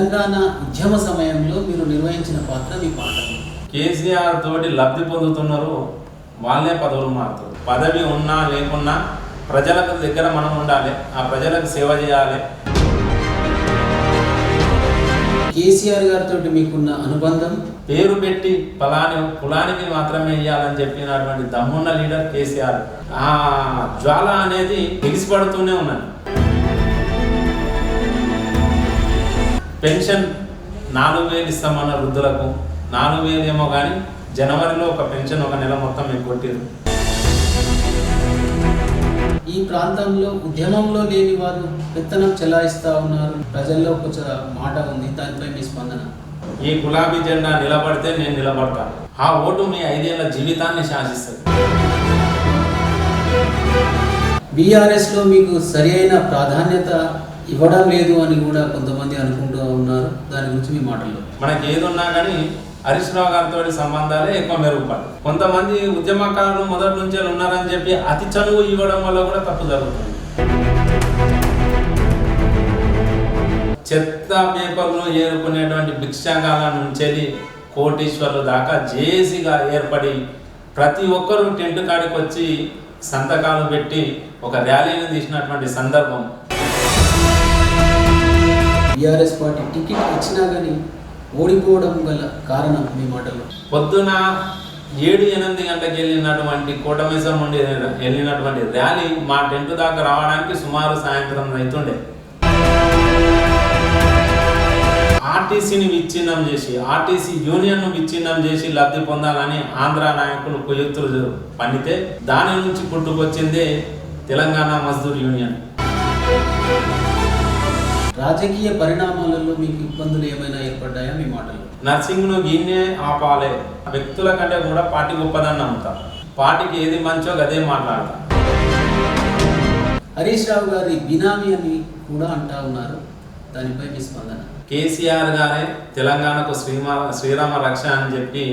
తెలంగాణ ఉద్యమ సమయంలో మీరు నిర్వహించిన పాత్ర మీ పాటలు. కేసీఆర్ తోటి లబ్ధి పొందుతున్నారు, వాళ్ళే పదవులు మారుతారు. పదవి ఉన్నా లేకున్నా ప్రజలకు దగ్గర మనం ఉండాలి, ఆ ప్రజలకు సేవ చేయాలి. కేసీఆర్ గారితో మీకున్న అనుబంధం? పేరు పెట్టి ఫలాని కులానికి మాత్రమే ఇవ్వాలని చెప్పినటువంటి దమ్మున్న లీడర్ కేసీఆర్. ఆ జ్వాల అనేది ఎగిసిపడుతూనే ఉన్నది. పెన్షన్ 4,000 ఇస్తామన్న వృద్ధులకు 4,000 ఏమో కానీ జనవరిలో ఒక పెన్షన్ ఒక నెల మొత్తం మేము కొట్టిరు. ఈ ప్రాంతంలో ఉద్యమంలో లేని వారు పెత్తనం చెలాయిస్తూ ఉన్నారు, ప్రజల్లో కొంచెం మాట ఉంది, దానిపై మీ స్పందన? ఈ గులాబీ జెండా నిలబడితే నేను నిలబడతాను. ఆ ఓటు మీ 5 ఏళ్ల జీవితాన్ని శాసిస్తుంది. బీఆర్ఎస్లో మీకు సరి అయిన ప్రాధాన్యత ఇవ్వడం లేదు అని కూడా కొంతమంది అనుకుంటూ ఉన్నారు, దాని గురించి మీ మాటల్లో? మనకి ఏది ఉన్నా కానీ హరీష్ రావు గారితో సంబంధాలే ఎక్కువ మెరుగుపడతాయి. కొంతమంది ఉద్యమకారులు మొదటి నుంచే ఉన్నారని చెప్పి అతి చనువు ఇవ్వడం వల్ల కూడా తప్పు జరుగుతుంది. చెత్త పేపర్లు ఏరుకునేటువంటి భిక్షాగాల నుంచి కోటీశ్వర్లు దాకా జేఏసీగా ఏర్పడి ప్రతి ఒక్కరూ టెంట్ కాడికి వచ్చి సంతకాలు పెట్టి ఒక ర్యాలీని తీసినటువంటి సందర్భం. బీఆర్ఎస్ పార్టీ టికెట్ ఇచ్చినా కానీ ఓడిపోవడం గల కారణం మీ మాటలు? పొద్దున 7-8 గంటలకు వెళ్ళినటువంటి కోటమేశ్వరం నుండి వెళ్ళినటువంటి ర్యాలీ మా టెంట్ దాకా రావడానికి సుమారు సాయంత్రం అవుతుండే. ఆర్టీసీని విచ్ఛిన్నం చేసి, ఆర్టీసీ యూనియన్ను విచ్ఛిన్నం చేసి లబ్ధి పొందాలని ఆంధ్ర నాయకులు కుయుక్తులు పన్నితే దాని నుంచి పుట్టుకొచ్చిందే తెలంగాణ మజ్దూర్ యూనియన్. రాజకీయ పరిణామాలలో మీకు ఇబ్బందులు ఏమైనా ఏర్పడ్డాయా మీ మాటలు? నర్సింగ్ను గిన్నే ఆపాలే. వ్యక్తుల కంటే కూడా పార్టీ గొప్పదని నమ్ముతాం. పార్టీకి ఏది మంచో అదే మాట్లాడతాం. హరీష్ రావు గారి బినామీ అని కూడా అంటా ఉన్నారు, దానిపై మీ స్పందన? కేసీఆర్ గారే తెలంగాణకు శ్రీరామ రక్ష అని చెప్పి.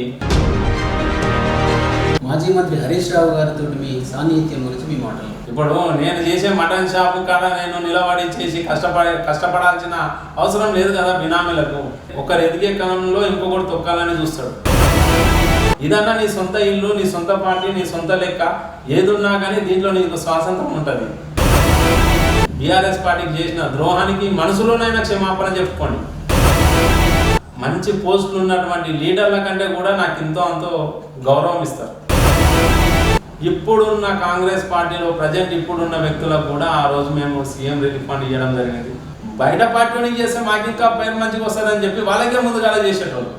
మాజీ మంత్రి హరీష్ రావు గారితో మీ సాన్నిహిత్యం గురించి మీ మాటలు? ఇప్పుడు నేను చేసే మటన్ షాపు కాడ నేను నిలబడి చేసి కష్టపడాల్సిన అవసరం లేదు కదా బినామీలకు. ఒకరు ఎదిగే కాలంలో ఇంకొకటి తొక్కాలని చూస్తాడు. ఇదన్నా నీ సొంత ఇల్లు, నీ సొంత పార్టీ, నీ సొంత లెక్క ఏదున్నా కానీ దీంట్లో నీకు స్వాతంత్రం ఉంటుంది. బీఆర్ఎస్ పార్టీకి చేసిన ద్రోహానికి మనసులోనైనా క్షమాపణ చెప్పుకోండి. మంచి పోస్టులు ఉన్నటువంటి లీడర్ల కంటే కూడా నాకు ఎంతో అంతో గౌరవం ఇస్తారు. ఇప్పుడున్న కాంగ్రెస్ పార్టీలో ప్రజెంట్ ఇప్పుడున్న వ్యక్తులకు కూడా ఆ రోజు మేము సీఎం రిలీఫ్ ఫండ్ ఇవ్వడం జరిగింది. బయట పార్టీ చేస్తే మాకు ఇంకా పేరు మంచిగా వస్తుందని చెప్పి వాళ్ళకే ముందుగా చేసేటోళ్ళు.